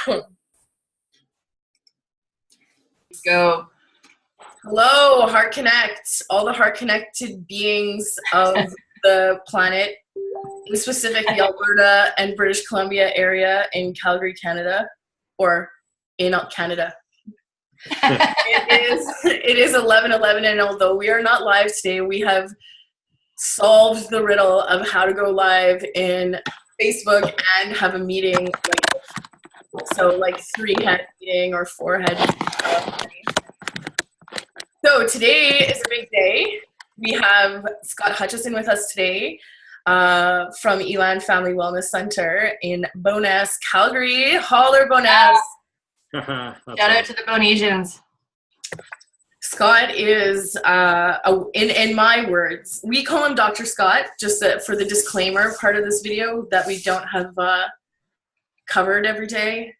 Let's go. Hello, Heart Connect, all the heart connected beings of the planet, in specific the Alberta and British Columbia area in Calgary, Canada, or in Canada. It is 11:11, and although we are not live today, we have solved the riddle of how to go live in Facebook and have a meeting, like 3-head meeting or 4-head meeting. So today is a big day. We have Scott Hutchison with us today from Elan Family Wellness Centre in Bowness, Calgary. Holler, Bowness. Shout out to the Bonesians. Scott is, in my words, we call him Dr. Scott, just for the disclaimer part of this video that we don't have covered every day.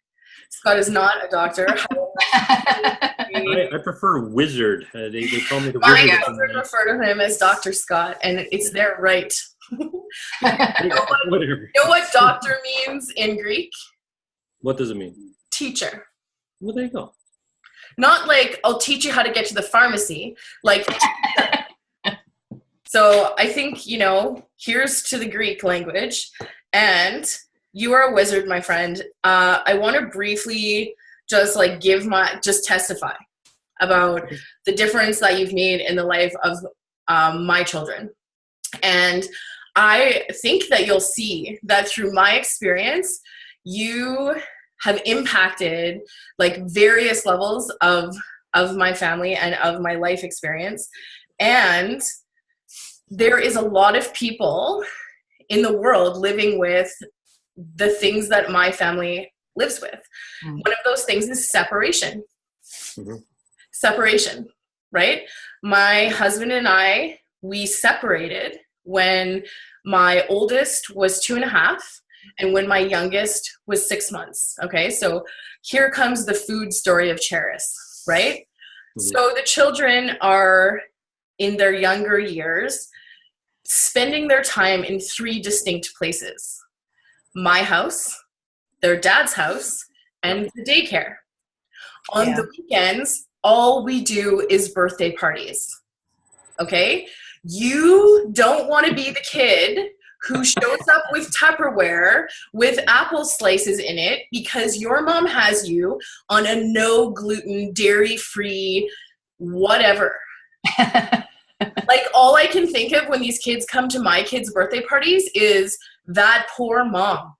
Scott is not a doctor. I prefer wizard. They call me the wizard. I refer to him as Dr. Scott, and it's their right. You know what doctor means in Greek? What does it mean? Teacher. Well, there you go. Not like, I'll teach you how to get to the pharmacy. Like, so I think, here's to the Greek language. And you are a wizard, my friend. I want to briefly just testify about the difference that you've made in the life of my children. And I think that you'll see that through my experience, you have impacted various levels of my family and of my life experience. And there is a lot of people in the world living with the things that my family lives with. Mm-hmm. One of those things is separation. Mm-hmm. Separation, right? My husband and I, we separated when my oldest was 2.5 and when my youngest was 6 months. Okay, so here comes the food story of Cheris, right? Mm-hmm. So the children are in their younger years spending their time in 3 distinct places. My house, their dad's house, and the daycare. On the weekends, all we do is birthday parties. Okay? You don't want to be the kid who shows up with Tupperware with apple slices in it because your mom has you on a no gluten, dairy-free, whatever. All I can think of when these kids come to my kids' birthday parties is that poor mom.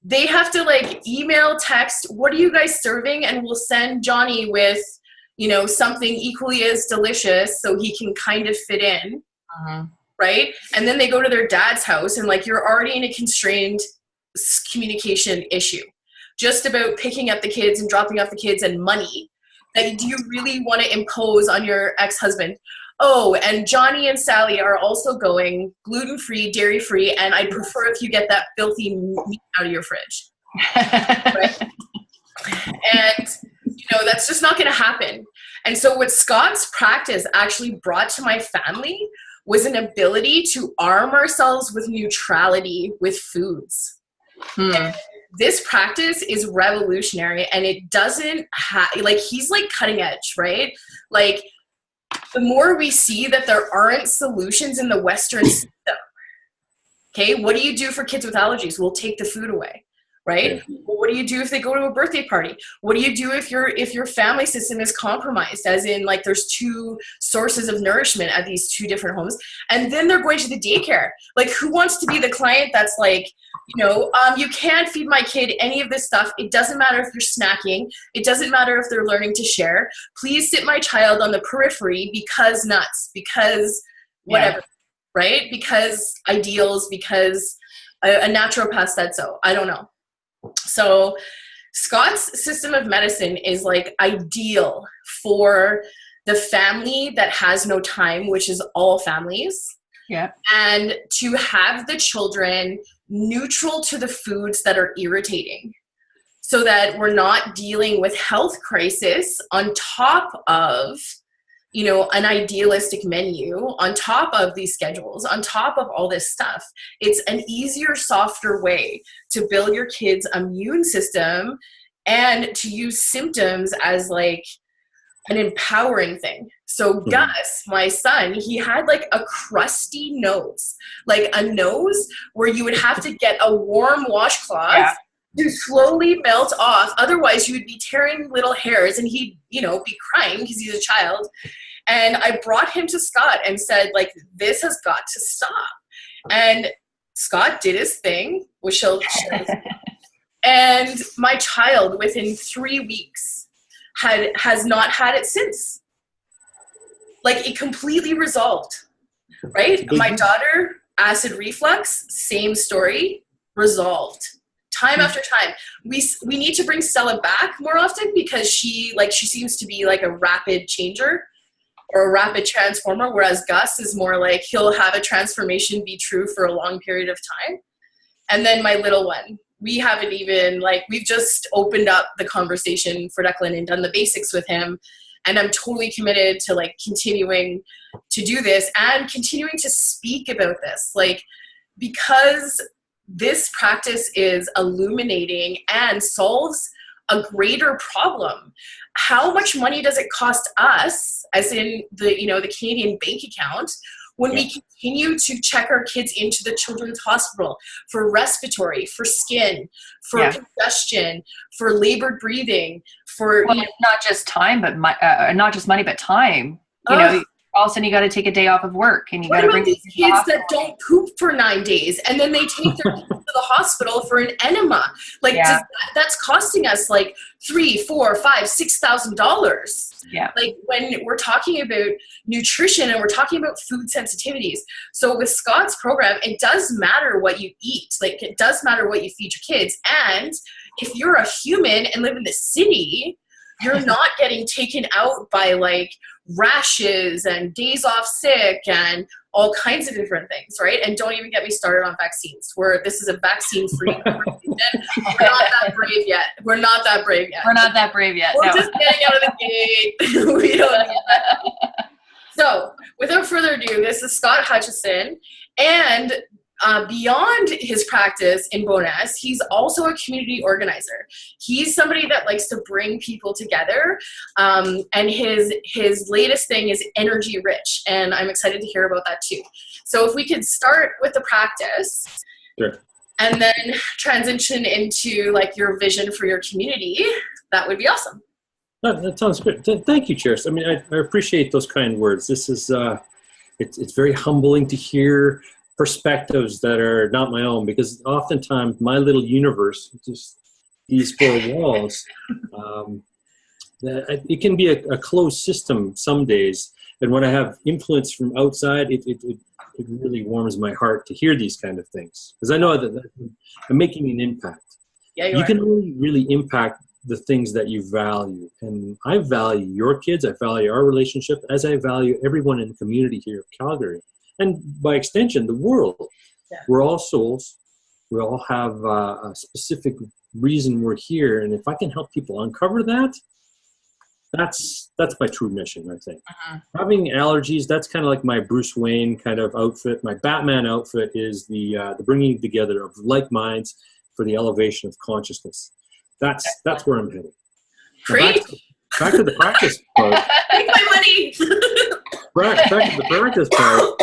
They have to email, text, what are you guys serving? And we'll send Johnny with, something equally as delicious so he can kind of fit in. Uh-huh. Right? And then they go to their dad's house and you're already in a constrained communication issue just about picking up the kids and dropping off the kids and money. Do you really want to impose on your ex-husband? Oh, and Johnny and Sally are also going gluten-free, dairy-free, and I'd prefer if you get that filthy meat out of your fridge. Right? And, that's just not going to happen. And so what Scott's practice actually brought to my family was an ability to arm ourselves with neutrality with foods. And this practice is revolutionary, and it doesn't he's cutting edge, right? The more we see that there aren't solutions in the Western system, okay, what do you do for kids with allergies? We'll take the food away, right? Yeah. Well, what do you do if they go to a birthday party? What do you do if your family system is compromised, as in there's 2 sources of nourishment at these 2 different homes, and then they're going to the daycare? Who wants to be the client that's you can't feed my kid any of this stuff. It doesn't matter if you're snacking. It doesn't matter if they're learning to share. Please sit my child on the periphery because nuts, because whatever, right? Because ideals, because a naturopath said so. I don't know. So Scott's system of medicine is ideal for the family that has no time, which is all families. Yeah. And to have the children neutral to the foods that are irritating so that we're not dealing with health crisis on top of, an idealistic menu, on top of these schedules, on top of all this stuff. It's an easier, softer way to build your kids' immune system and to use symptoms as like an empowering thing. So Gus, my son, he had like a crusty nose, like a nose where you would have to get a warm washcloth to slowly melt off. Otherwise you would be tearing little hairs and he'd, you know, be crying because he's a child. And I brought him to Scott and said, like, this has got to stop. And Scott did his thing, which and my child within 3 weeks has not had it since. Like, it completely resolved, right? My daughter, acid reflux, same story, resolved. Time after time. We need to bring Stella back more often because she seems to be like a rapid changer or a rapid transformer, whereas Gus is more like he'll have a transformation be true for a long period of time. And then my little one, we haven't even, like, we've just opened up the conversation for Declan and done the basics with him. And I'm totally committed to like continuing to do this and continuing to speak about this, like, because this practice is illuminating and solves a greater problem. How much money does it cost us, as in the, you know, the Canadian bank account, when we continue to check our kids into the children's hospital for respiratory, for skin, for congestion, for labored breathing, for not just time, but not just money, but time. You know, all of a sudden you got to take a day off of work, and you got to bring these kids that don't poop for 9 days, and then they take their kids to the hospital for an enema. Like, that's costing us like $3,000, $4,000, $5,000, $6,000. Yeah. Like, when we're talking about nutrition and we're talking about food sensitivities. So with Scott's program, it does matter what you eat. Like, it does matter what you feed your kids. And if you're a human and live in the city, you're not getting taken out by like rashes and days off sick and all kinds of different things, right? And don't even get me started on vaccines, where this is a vaccine-free conversation. We're not that brave yet. We're not that brave yet. We're just getting out of the gate. We don't need that. So without further ado, this is Scott Hutchison, and beyond his practice in Bowness, he's also a community organizer. He's somebody that likes to bring people together, and his latest thing is Energy Rich, and I'm excited to hear about that too. So if we could start with the practice, sure, and then transition into like your vision for your community, that would be awesome. That sounds good. Thank you, Cheers. I mean, I appreciate those kind words. This is it's very humbling to hear perspectives that are not my own, because oftentimes my little universe, just these four walls, it can be a closed system some days. And when I have influence from outside, it really warms my heart to hear these kind of things, because I know that I'm making an impact. Yeah, you can only really impact the things that you value. And I value your kids. I value our relationship, as I value everyone in the community here of Calgary. And by extension, the world. Yeah. We're all souls. We all have a specific reason we're here. And if I can help people uncover that, that's my true mission, I think. Having allergies, that's kind of like my Bruce Wayne kind of outfit. My Batman outfit is the bringing together of like minds for the elevation of consciousness. That's where I'm heading. Back to the practice part. Take my money. Back to the practice part.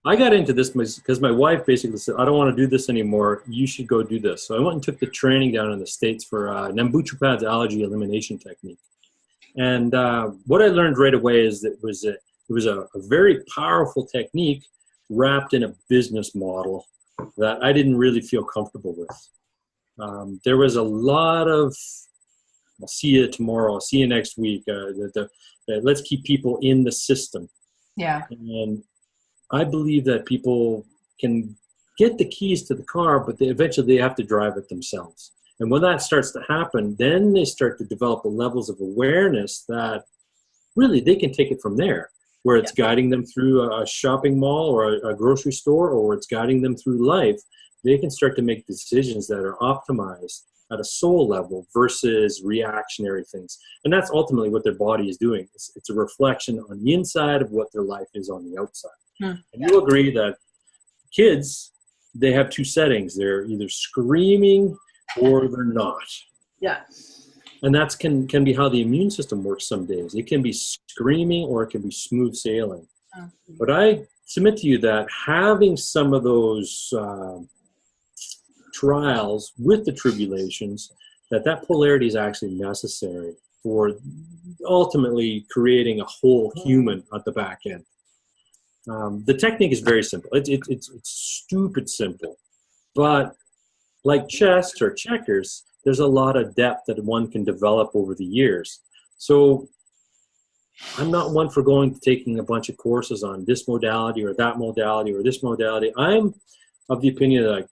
I got into this because my wife basically said, I don't want to do this anymore. You should go do this. So I went and took the training down in the States for Nambuchupad's allergy elimination technique. And what I learned right away is that it was a very powerful technique wrapped in a business model that I didn't really feel comfortable with. There was a lot of, I'll see you tomorrow, I'll see you next week. Let's keep people in the system. Yeah. And I believe that people can get the keys to the car, but eventually they have to drive it themselves. And when that starts to happen, then they start to develop the levels of awareness that really they can take it from there, where it's guiding them through a shopping mall or a grocery store, or it's guiding them through life. They can start to make decisions that are optimized at a soul level versus reactionary things. And that's ultimately what their body is doing. It's a reflection on the inside of what their life is on the outside. And you'll agree that kids, they have two settings. They're either screaming or they're not. Yeah. And that's can be how the immune system works some days. It can be screaming or it can be smooth sailing. But I submit to you that having some of those trials with the tribulations, that polarity is actually necessary for ultimately creating a whole human at the back end. The technique is very simple. It's stupid simple. But like chess or checkers, there's a lot of depth that one can develop over the years. So I'm not one for taking a bunch of courses on this modality or that modality or this modality. I'm of the opinion that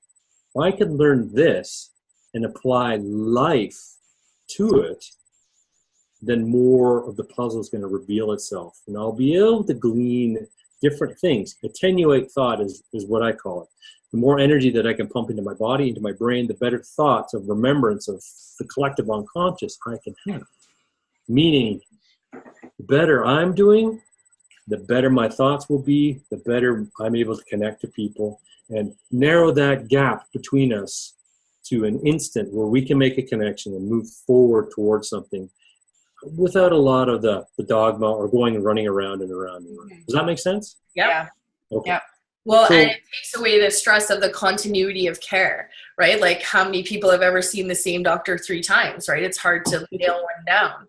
I can learn this and apply life to it, then more of the puzzle is going to reveal itself. And I'll be able to glean different things. Attenuate thought is what I call it. The more energy that I can pump into my body, into my brain, the better thoughts of remembrance of the collective unconscious I can have. Meaning, the better I'm doing, the better my thoughts will be, the better I'm able to connect to people and narrow that gap between us to an instant where we can make a connection and move forward towards something without a lot of the dogma or going and running around and around and around. Does that make sense? Yeah. Okay. Yeah. Well, So, and it takes away the stress of the continuity of care, right? Like how many people have ever seen the same doctor 3 times, right? It's hard to nail one down,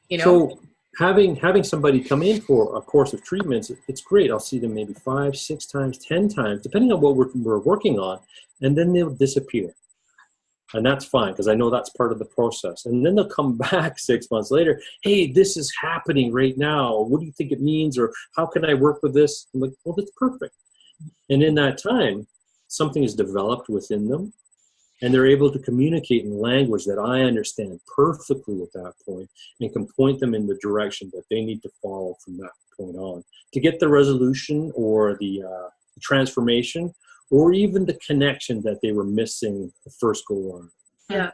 you know? So having somebody come in for a course of treatments, it's great. I'll see them maybe 5, 6 times, 10 times, depending on what we're working on, and then they'll disappear. And that's fine, because I know that's part of the process. And then they'll come back 6 months later. Hey, this is happening right now. What do you think it means? Or how can I work with this? I'm like, well, that's perfect. And in that time, something is developed within them, and they're able to communicate in language that I understand perfectly at that point, and can point them in the direction that they need to follow from that point on to get the resolution or the transformation, or even the connection that they were missing the first go on. Yeah.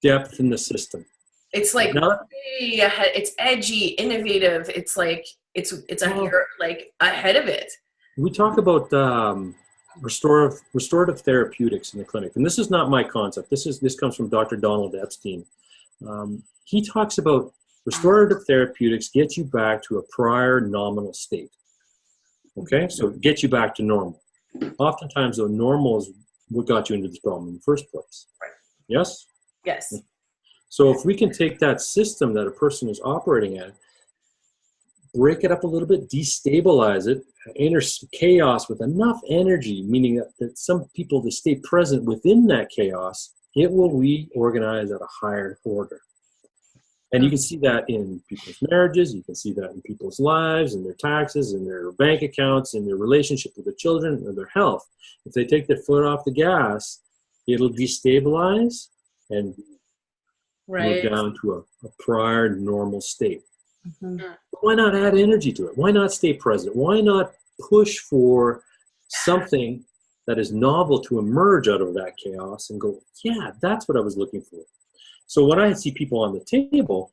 Depth in the system. It's like way ahead. It's edgy, innovative. It's like it's you're like ahead of it. We talk about restorative therapeutics in the clinic, and this is not my concept. This comes from Dr. Donald Epstein. He talks about restorative therapeutics gets you back to a prior nominal state. Okay, so it gets you back to normal. Oftentimes, though, normal is what got you into this problem in the first place. Right. Yes? Yes. So if we can take that system that a person is operating at, break it up a little bit, destabilize it, enter chaos with enough energy, meaning that some people, they stay present within that chaos, it will reorganize at a higher order. And you can see that in people's marriages, you can see that in people's lives, in their taxes, in their bank accounts, in their relationship with their children, or their health. If they take their foot off the gas, it'll destabilize and move down to a prior normal state. Mm-hmm. Why not add energy to it? Why not stay present? Why not push for something that is novel to emerge out of that chaos and go, yeah, that's what I was looking for. So when I see people on the table,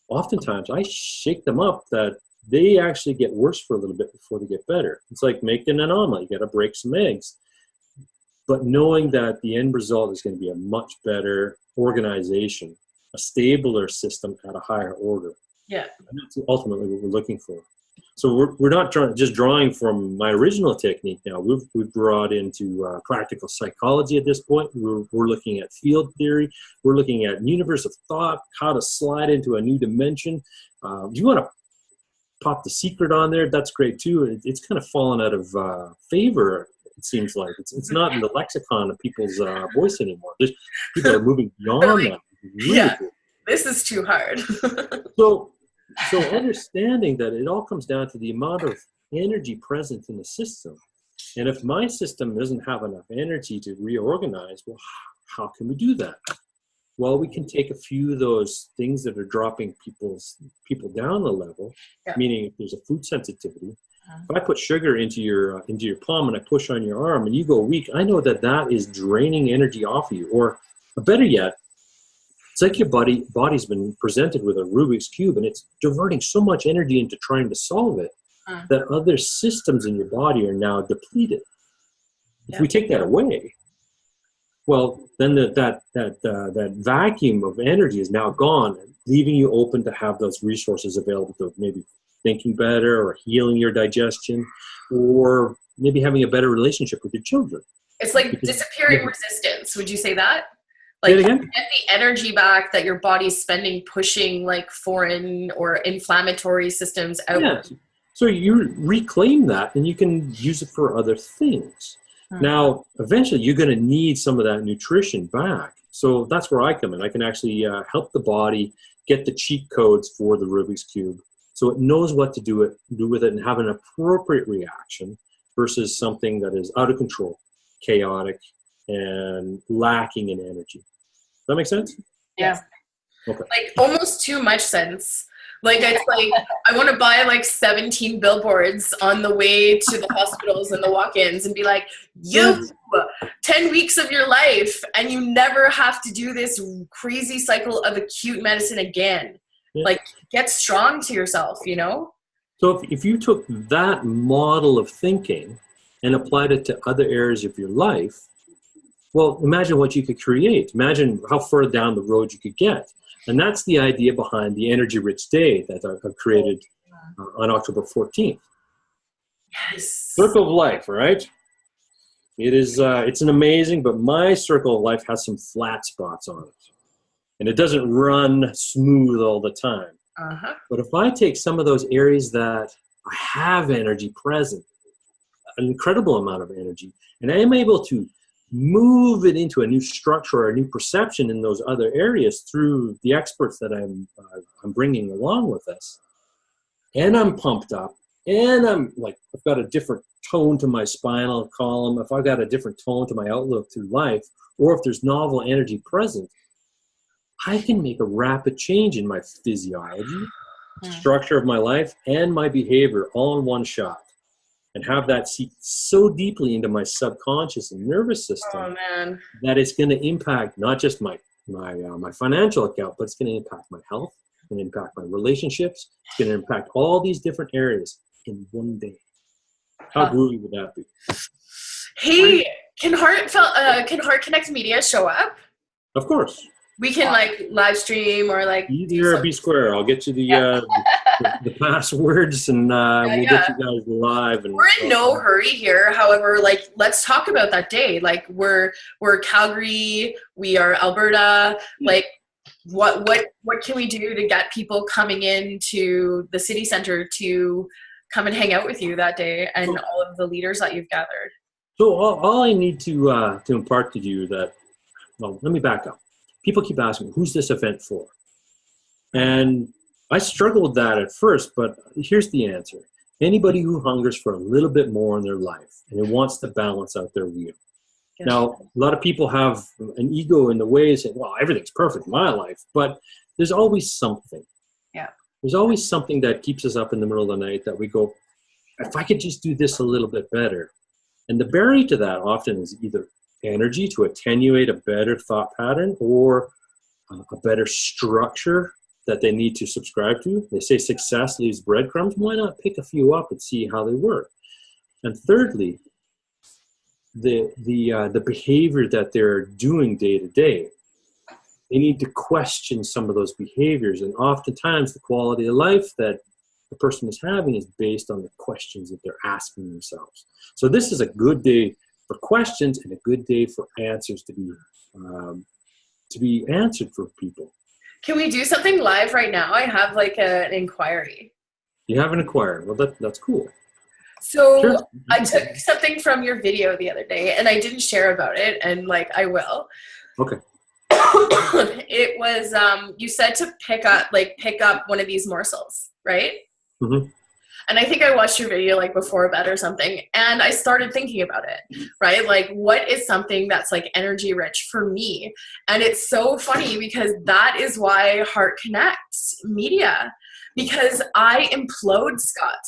oftentimes I shake them up that they actually get worse for a little bit before they get better. It's like making an omelet. You got to break some eggs. But knowing that the end result is going to be a much better organization, a stabler system at a higher order. Yeah. And that's ultimately what we're looking for. So we're not just drawing from my original technique now. We've brought into practical psychology at this point. We're looking at field theory. We're looking at universe of thought, how to slide into a new dimension. If you want to pop the secret on there, that's great too. It's kind of fallen out of favor, it seems like. It's not in the lexicon of people's voice anymore. People are moving beyond that. Really yeah, cool. This is too hard. So understanding that it all comes down to the amount of energy present in the system. And if my system doesn't have enough energy to reorganize, well, how can we do that? Well, we can take a few of those things that are dropping people down a level, meaning if there's a food sensitivity. If I put sugar into your palm and I push on your arm and you go weak, I know that is draining energy off of you. Or better yet, it's like your body's been presented with a Rubik's Cube and it's diverting so much energy into trying to solve it that other systems in your body are now depleted. If we take that away, well, then that vacuum of energy is now gone, leaving you open to have those resources available to maybe thinking better or healing your digestion, or maybe having a better relationship with your children. It's like disappearing resistance. Would you say that? Say Like it again? get the energy back that your body's spending pushing like foreign or inflammatory systems out. Yeah. So you reclaim that and you can use it for other things. Now, eventually you're going to need some of that nutrition back. So that's where I come in. I can actually help the body get the cheat codes for the Rubik's Cube, so it knows what to do with it and have an appropriate reaction versus something that is out of control, chaotic, and lacking in energy. Does that make sense? Yeah. Okay. Like almost too much sense. Like it's like I want to buy like 17 billboards on the way to the hospitals and the walk-ins and be like, you 10 weeks of your life and you never have to do this crazy cycle of acute medicine again. Yeah. Like get strong to yourself, you know? So if you took that model of thinking and applied it to other areas of your life, well, imagine what you could create. Imagine how far down the road you could get. And that's the idea behind the Energy Rich Day that I've created on October 14th. Yes. Circle of life, right? It is, it's an amazing, but my circle of life has some flat spots on it. And it doesn't run smooth all the time. Uh-huh. But if I take some of those areas that I have energy present, an incredible amount of energy, and I am able to move it into a new structure or a new perception in those other areas through the experts that I'm bringing along with us, and I'm pumped up, and I'm like, I've got a different tone to my spinal column, if I've got a different tone to my outlook through life, or if there's novel energy present, I can make a rapid change in my physiology, structure of my life, and my behavior all in one shot. And have that seep so deeply into my subconscious and nervous system that it's going to impact not just my financial account, but it's going to impact my health, it's going to impact my relationships, it's going to impact all these different areas in one day. How groovy would that be? Hey, can Heart Connect Media show up? Of course. We can like live stream or like either or be square. I'll get you the passwords and we'll get you guys live. And we're in no hurry here. However, like let's talk about that day. Like we're Calgary, we are Alberta. Like what can we do to get people coming into the city center to come and hang out with you that day and all of the leaders that you've gathered? So all I need to impart to you that, well, let me back up. People keep asking, who's this event for? And I struggled with that at first, but here's the answer. Anybody who hungers for a little bit more in their life and wants to balance out their wheel. Yeah. Now, a lot of people have an ego in the way and say, well, everything's perfect in my life, but there's always something. Yeah. There's always something that keeps us up in the middle of the night that we go, if I could just do this a little bit better. And the barrier to that often is either energy to attenuate a better thought pattern or a better structure that they need to subscribe to. They say success leaves breadcrumbs. Why not pick a few up and see how they work? And thirdly, the behavior that they're doing day to day. They need to question some of those behaviors, and oftentimes the quality of life that the person is having is based on the questions that they're asking themselves. So this is a good day for questions and a good day for answers to be answered for people. Can we do something live right now? I have like an inquiry. You have an inquiry. Well, that's cool. So sure. I took something from your video the other day and I didn't share about it, and like I will. Okay. It was you said to pick up one of these morsels, right? Mm-hmm. And I think I watched your video like before bed or something, and I started thinking about it, right? Like what is something that's like energy rich for me? And it's so funny because that is why Heart Connects Media, because I implode, Scott.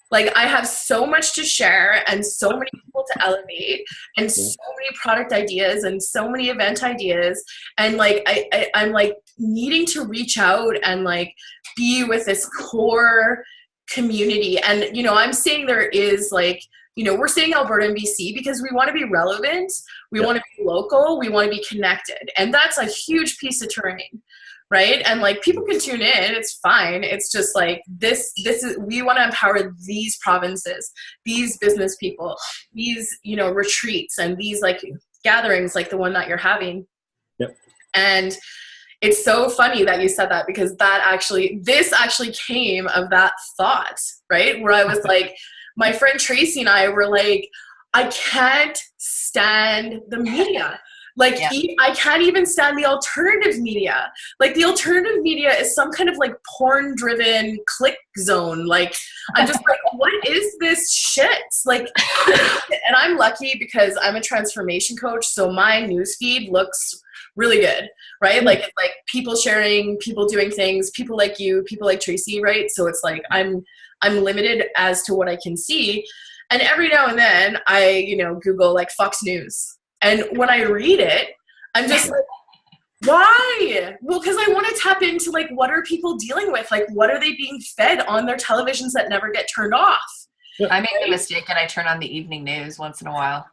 Like I have so much to share and so many people to elevate and so many product ideas and so many event ideas. And like, I'm like needing to reach out and like be with this core community. And, you know, I'm seeing there is like you know, we're saying Alberta and BC because we want to be relevant, we want to be local, we want to be connected. And that's a huge piece of terrain, right? And like people can tune in, it's fine. It's just like this is, we want to empower these provinces, these business people, these, you know, retreats and these like gatherings like the one that you're having. Yep. And it's so funny that you said that, because this actually came of that thought, right? Where I was like, my friend Tracy and I were like, I can't stand the media. Like, I can't even stand the alternative media. Like, the alternative media is some kind of like porn-driven click zone. Like, I'm just like, what is this shit? Like, and I'm lucky because I'm a transformation coach, so my newsfeed looks really good, right? Like, it's like people sharing, people doing things, people like you, people like Tracy, right? So it's like I'm limited as to what I can see. And every now and then I, you know, Google like Fox News. And when I read it, I'm just like, why? Well, because I want to tap into like, what are people dealing with? Like, what are they being fed on their televisions that never get turned off? I make a mistake and I turn on the evening news once in a while.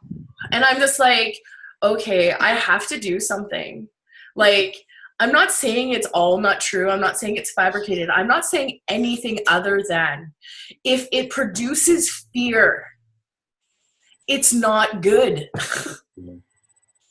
And I'm just like, okay, I have to do something. Like, I'm not saying it's all not true. I'm not saying it's fabricated. I'm not saying anything other than if it produces fear, it's not good.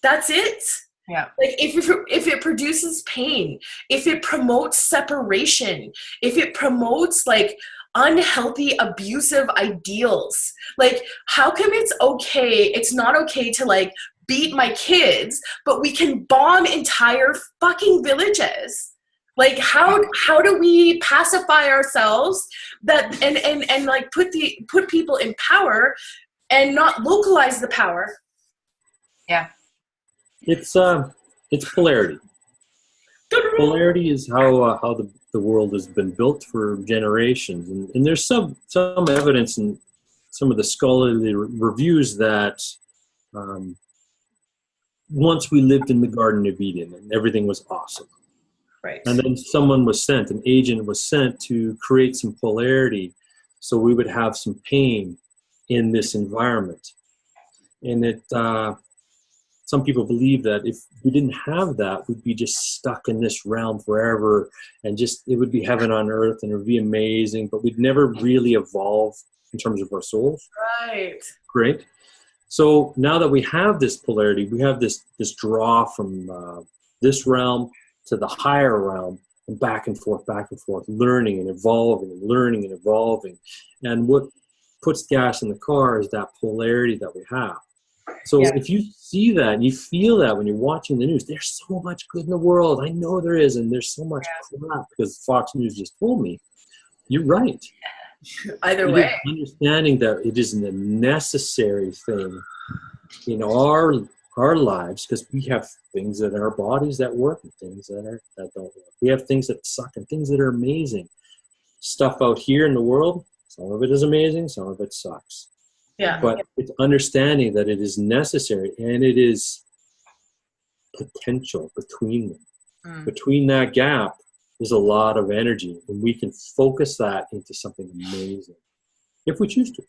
That's it. Yeah. Like if it produces pain, if it promotes separation, if it promotes like unhealthy, abusive ideals, like how come it's not okay to like beat my kids, but we can bomb entire fucking villages? Like how do we pacify ourselves that and like put people in power and not localize the power? Yeah. It's polarity. Polarity is how the world has been built for generations, and there's some evidence in some of the scholarly reviews that once we lived in the Garden of Eden and everything was awesome, right? And then an agent was sent to create some polarity, so we would have some pain in this environment, and it. Some people believe that if we didn't have that, we'd be just stuck in this realm forever, and just it would be heaven on earth, and it would be amazing, but we'd never really evolve in terms of our souls. Right. Great. So now that we have this polarity, we have this draw from this realm to the higher realm, and back and forth, learning and evolving, and learning and evolving. And what puts gas in the car is that polarity that we have. So if you see that and you feel that when you're watching the news, there's so much good in the world. I know there is, and there's so much crap because Fox News just told me. You're right. Either way. Understanding that it isn't a necessary thing in our lives, because we have things in our bodies that work and things that don't work. We have things that suck and things that are amazing. Stuff out here in the world, some of it is amazing, some of it sucks. Yeah. But it's understanding that it is necessary, and it is potential between them. Between that gap is a lot of energy, and we can focus that into something amazing if we choose to.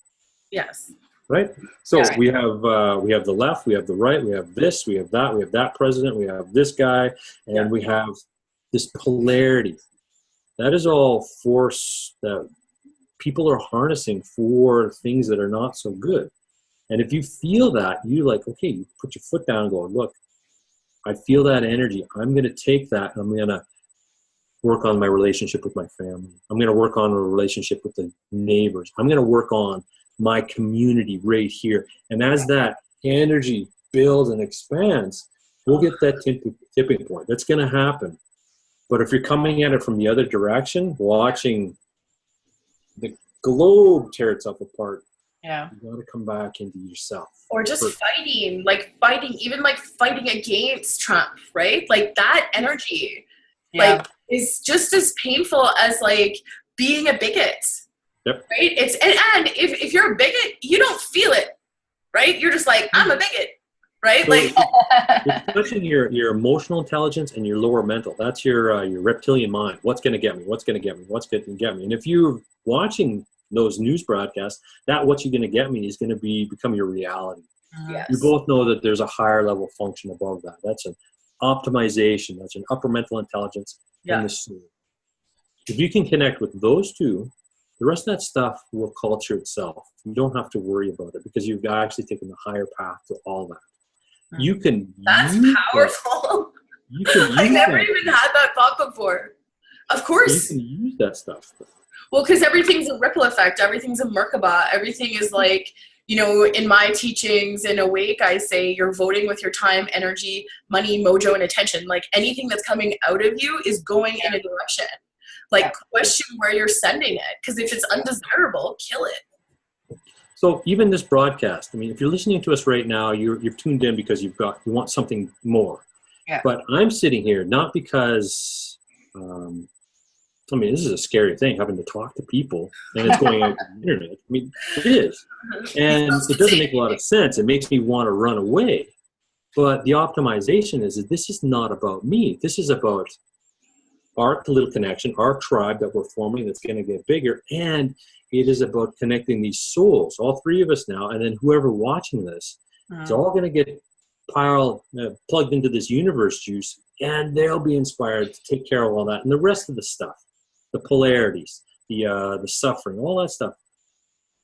Yes. Right? So we have the left, we have the right, we have this, we have that president, we have this guy, and we have this polarity. That is all force that people are harnessing for things that are not so good. And if you feel that, you like, okay, you put your foot down and go, look, I feel that energy. I'm going to take that and I'm going to work on my relationship with my family. I'm going to work on a relationship with the neighbors. I'm going to work on my community right here. And as that energy builds and expands, we'll get that tipping point. That's going to happen. But if you're coming at it from the other direction, watching the globe tear itself apart, you got to come back into yourself. Or just fighting against Trump, right? Like that energy, like is just as painful as like being a bigot, right? It's and if you're a bigot, you don't feel it, right? You're just like, I'm a bigot, right? So like it's touching your emotional intelligence and your lower mental. That's your reptilian mind. What's going to get me? What's going to get me? What's going to get me? And if you're watching those news broadcasts, that what you're going to get me is going to become your reality. Yes. We both know that there's a higher level function above that. That's an optimization. That's an upper mental intelligence in the soul. If you can connect with those two, the rest of that stuff will culture itself. You don't have to worry about it because you've actually taken the higher path to all that. You can. That's powerful. I never even had that thought before. Of course. You can use that stuff. Well, because everything's a ripple effect. Everything's a Merkaba. Everything is like, you know, in my teachings in Awake, I say you're voting with your time, energy, money, mojo, and attention. Like anything that's coming out of you is going in a direction. Like question where you're sending it. Because if it's undesirable, kill it. So even this broadcast, I mean, if you're listening to us right now, you're tuned in because you want something more. Yeah. But I'm sitting here not because, I mean, this is a scary thing, having to talk to people, and it's going out on the internet. I mean, it is. And it doesn't make a lot of sense. It makes me want to run away. But the optimization is that this is not about me. This is about our little connection, our tribe that we're forming that's going to get bigger. And it is about connecting these souls, all three of us now, and then whoever watching this, it's all going to get plugged into this universe juice, and they'll be inspired to take care of all that. And the rest of the stuff, the polarities, the suffering, all that stuff,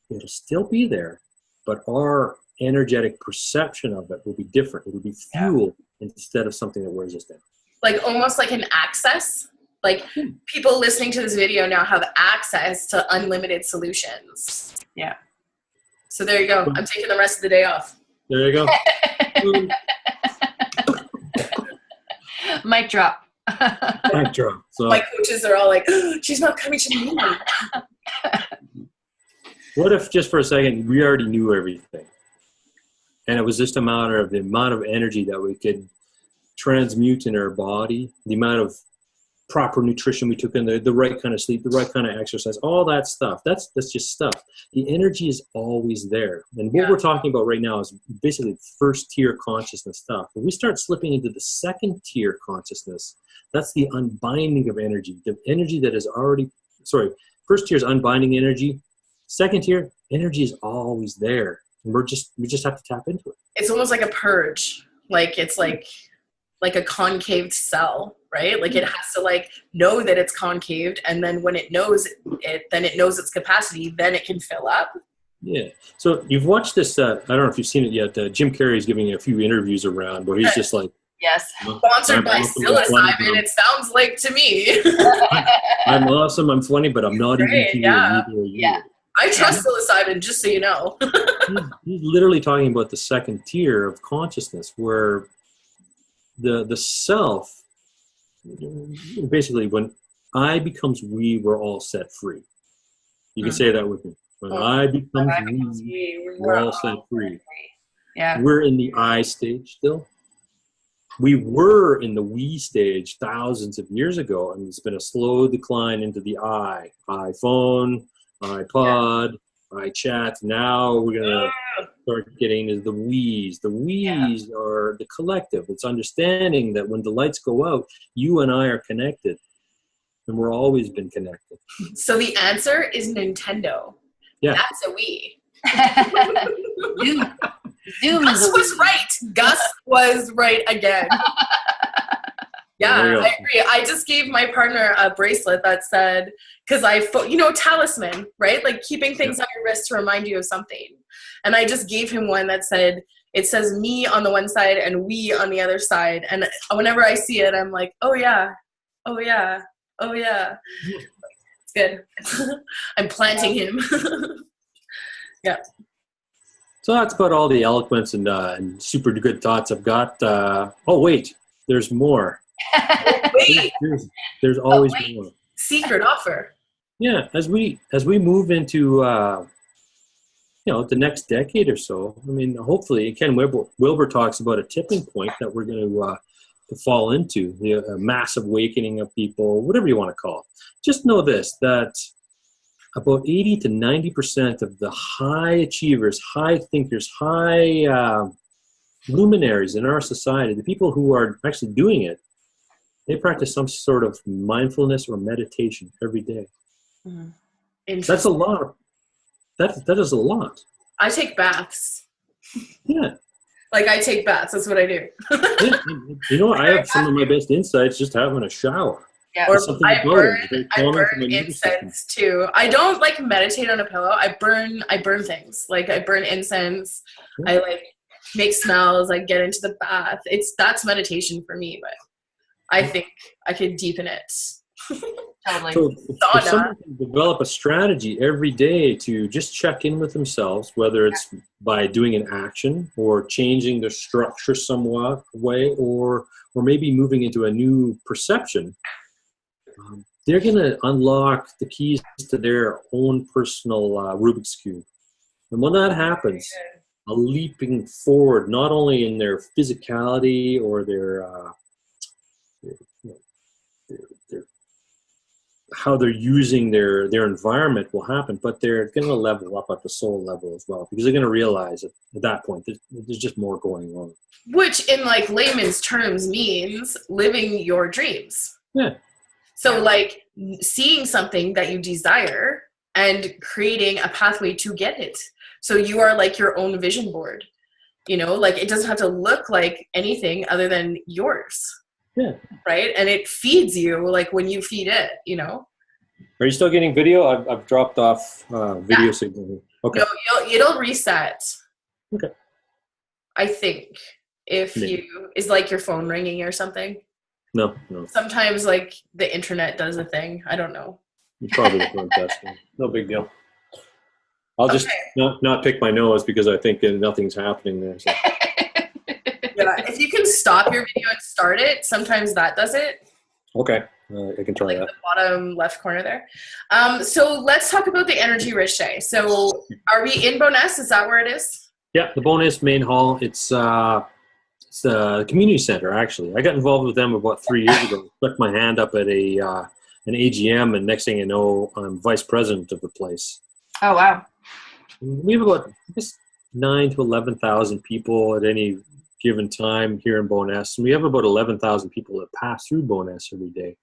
it'll still be there, but our energetic perception of it will be different. It will be fuel instead of something that wears us down. Like almost like an access. Like people listening to this video now have access to unlimited solutions. Yeah. So there you go. I'm taking the rest of the day off. There you go. Mic drop. Mic drop. So, my coaches are all like, oh, she's not coming to me. What if just for a second we already knew everything, and it was just a matter of the amount of energy that we could transmute in our body, the amount of proper nutrition we took in, the right kind of sleep, the right kind of exercise, all that stuff. That's just stuff. The energy is always there. And what we're talking about right now is basically first tier consciousness stuff. When we start slipping into the second tier consciousness, that's the unbinding of energy. The energy that is already, first tier is unbinding energy. Second tier, energy is always there. And we just have to tap into it. It's almost like a purge. Like it's like a concave cell, right? Like it has to like know that it's concaved, and then when it knows it, then it knows its capacity, then it can fill up. Yeah. So you've watched this, I don't know if you've seen it yet, Jim Carrey's giving a few interviews around where he's just like, yes, sponsored by psilocybin, it sounds like to me. I'm awesome, I'm funny, but I'm not even to you. Yeah. I trust psilocybin, just so you know. he's literally talking about the second tier of consciousness where the self, basically when I becomes we, we're all set free. You can say that with me. When I becomes we, we're all set free. Yeah. We're in the I stage still. We were in the we stage thousands of years ago, and it's been a slow decline into the I. iPhone, iPod, iChat. Now we're going to start getting into the we's. The we's are the collective. It's understanding that when the lights go out, you and I are connected, and we're always been connected. So the answer is Nintendo. Yeah. That's a we. Zoom Gus was right. Gus was right again. Yeah, I agree. I just gave my partner a bracelet that said, because Talisman, right? Like keeping things on your wrist to remind you of something. And I just gave him one that said, it says me on the one side and we on the other side. And whenever I see it, I'm like, oh yeah, oh yeah, oh yeah. It's good. I'm planting him. Yeah. So that's about all the eloquence and super good thoughts I've got. Oh, wait, there's more. Wait. There's always more. Secret offer. Yeah, as we move into the next decade or so, I mean, hopefully, Ken Wilber talks about a tipping point that we're going to fall into, a massive awakening of people, whatever you want to call it. Just know this, that about 80 to 90% of the high achievers, high thinkers, high luminaries in our society, the people who are actually doing it, they practice some sort of mindfulness or meditation every day. Mm-hmm. That's a lot that is a lot. I take baths. Yeah. Like, I take baths. That's what I do. Yeah. You know, I have some of my best insights just having a shower. Yeah. Or I burn incense too. I don't like meditate on a pillow. I burn things. Like, I burn incense. Yeah. I like make smells. I get into the bath. That's meditation for me, but I think I could deepen it. Totally. So if someone can develop a strategy every day to just check in with themselves, whether it's by doing an action or changing their structure somewhat way, or maybe moving into a new perception, they're going to unlock the keys to their own personal Rubik's Cube. And when that happens, a leaping forward, not only in their physicality or their how they're using their environment will happen, but they're going to level up at the soul level as well, because they're going to realize at that point there's just more going on. Which, in like layman's terms, means living your dreams. Yeah. So like seeing something that you desire and creating a pathway to get it. So you are like your own vision board. You know, like it doesn't have to look like anything other than yours. Yeah. Right? And it feeds you like when you feed it, you know? Are you still getting video? I've dropped off video signal. Okay. No, it'll reset. Okay. I think if is like your phone ringing or something. No. Sometimes like the internet does a thing. I don't know. It's probably the phone testing. No big deal. I'll just not pick my nose because I think nothing's happening there. So. Yeah, if you can stop your video and start it, sometimes that does it. Okay, I can try that. The bottom left corner there. So let's talk about the Energy Rich Day. So are we in Bowness? Is that where it is? Yeah, the Bowness main hall. It's the community center, actually. I got involved with them about 3 years ago. Stuck my hand up at an AGM, and next thing you know, I'm vice president of the place. Oh, wow. We have about 9,000 to 11,000 people at any given time here in Bowness. And we have about 11,000 people that pass through Bowness every day.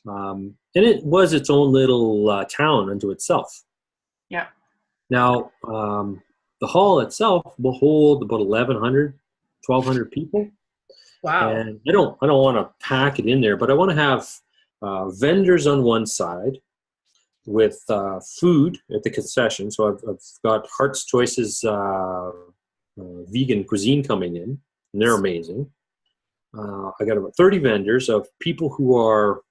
And it was its own little town unto itself. Yeah. Now, the hall itself will hold about 1,100, 1,200 people. Wow. And I don't want to pack it in there, but I want to have vendors on one side with food at the concession. So I've got Heart's Choice's vegan cuisine coming in, and they're amazing. I got about 30 vendors of people who are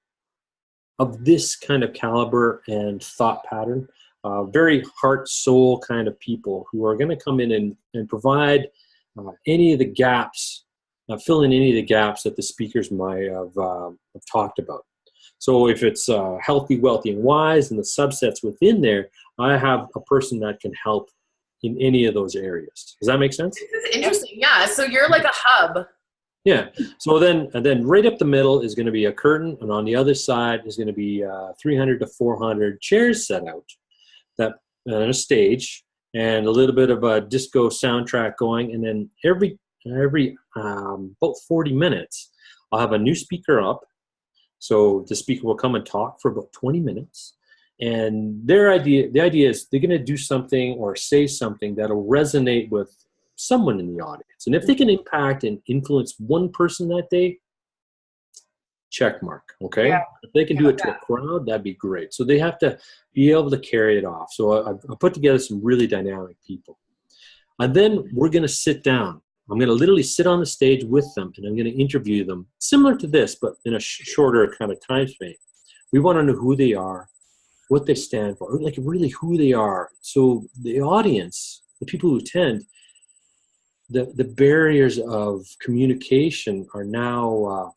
of this kind of caliber and thought pattern, very heart, soul kind of people who are going to come in and provide any of the gaps, fill in any of the gaps that the speakers might have talked about. So if it's healthy, wealthy, and wise, and the subsets within there, I have a person that can help in any of those areas. Does that make sense? This is interesting. Yeah. So you're like a hub. Yeah. So then right up the middle is going to be a curtain, and on the other side is going to be 300 to 400 chairs set out, that and a stage, and a little bit of a disco soundtrack going, and then every about 40 minutes, I'll have a new speaker up. So the speaker will come and talk for about 20 minutes. And the idea is they're going to do something or say something that'll resonate with someone in the audience. And if they can impact and influence one person that day, check mark, okay? Yeah. If they can do it to a crowd, that'd be great. So they have to be able to carry it off. So I put together some really dynamic people. And then we're going to sit down. I'm going to literally sit on the stage with them, and I'm going to interview them, similar to this, but in a shorter kind of time span. We want to know who they are, what they stand for, like really who they are. So the audience, the people who attend, the barriers of communication are now,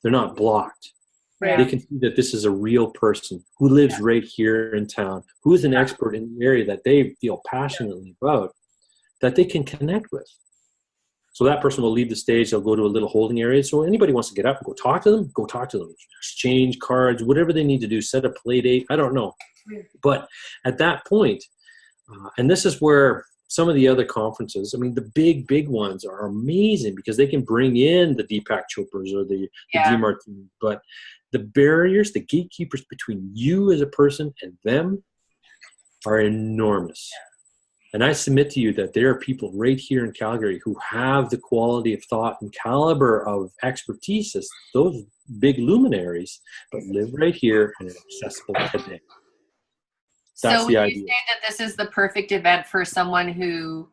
they're not blocked. Right. They can see that this is a real person who lives right here in town, who is an expert in the area that they feel passionately about, that they can connect with. So that person will leave the stage. They'll go to a little holding area. So anybody wants to get up and go talk to them, exchange cards, whatever they need to do, set a play date. I don't know. But at that point, and this is where some of the other conferences, I mean, the big ones are amazing because they can bring in the Deepak Chopras or the DeMartini. But the barriers, the gatekeepers between you as a person and them, are enormous. And I submit to you that there are people right here in Calgary who have the quality of thought and caliber of expertise as those big luminaries, but live right here and are accessible today. That's so the would idea. you say that this is the perfect event for someone who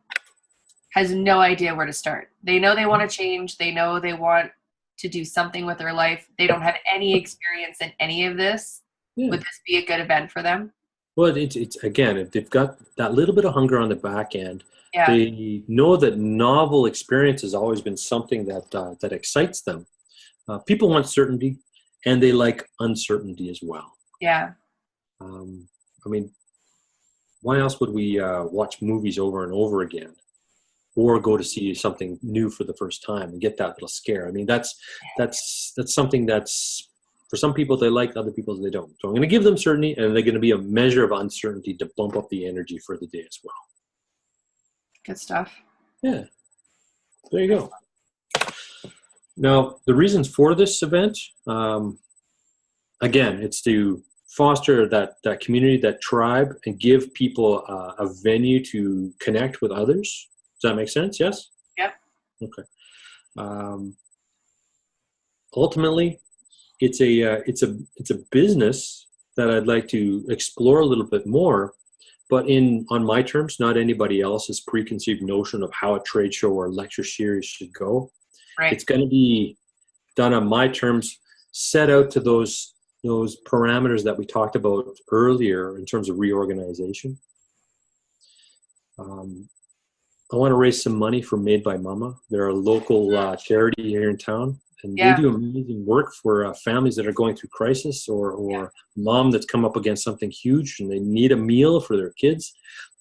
has no idea where to start? They know they want to change. They know they want to do something with their life. They don't have any experience in any of this. Yeah. Would this be a good event for them? Well, it's again, if they've got that little bit of hunger on the back end, Yeah. they know that novel experience has always been something that that excites them. People want certainty, and they like uncertainty as well. Yeah. I mean, why else would we watch movies over and over again, or go to see something new for the first time and get that little scare? I mean, that's something that's, for some people they like, other people they don't. So I'm going to give them certainty, and they're going to be a measure of uncertainty to bump up the energy for the day as well. Good stuff. Yeah, there you go. Now, the reasons for this event, again, it's to foster that community, that tribe, and give people a venue to connect with others. Does that make sense? Yes? Yep. Okay. Ultimately, it's a business that I'd like to explore a little bit more, but on my terms, not anybody else's preconceived notion of how a trade show or lecture series should go. Right. It's going to be done on my terms, set out to those parameters that we talked about earlier in terms of reorganization. I want to raise some money for Made by Mama. They're a local charity here in town, and they do amazing work for families that are going through crisis, or mom that's come up against something huge and they need a meal for their kids.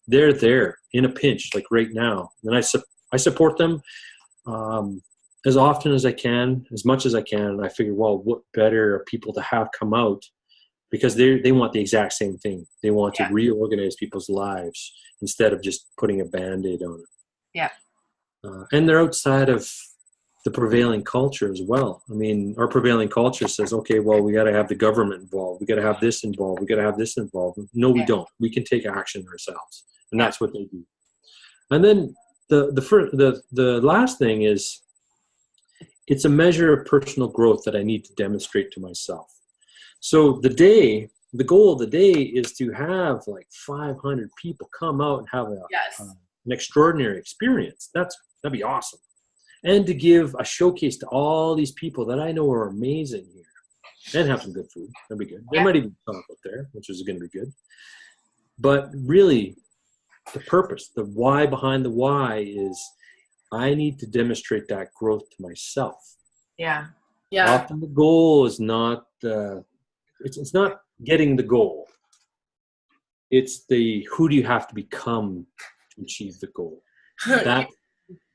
They're there in a pinch, like right now, and I support them as often as I can, as much as I can. And I figure, well, what better people to have come out, because they want the exact same thing. They want to reorganize people's lives instead of just putting a Band-Aid on it. Yeah. And they're outside of the prevailing culture as well. I mean, our prevailing culture says, okay, well, we got to have the government involved. We got to have this involved. We got to have this involved. No, we don't. We can take action ourselves. And that's what they do. And then the last thing is, it's a measure of personal growth that I need to demonstrate to myself. So the goal of the day is to have like 500 people come out and have an extraordinary experience. That'd be awesome. And to give a showcase to all these people that I know are amazing here, and have some good food. That'd be good. There might even be talk out there, which is going to be good. But really, the purpose, the why behind the why is, I need to demonstrate that growth to myself. Yeah. Often the goal is not it's not getting the goal. It's who do you have to become to achieve the goal.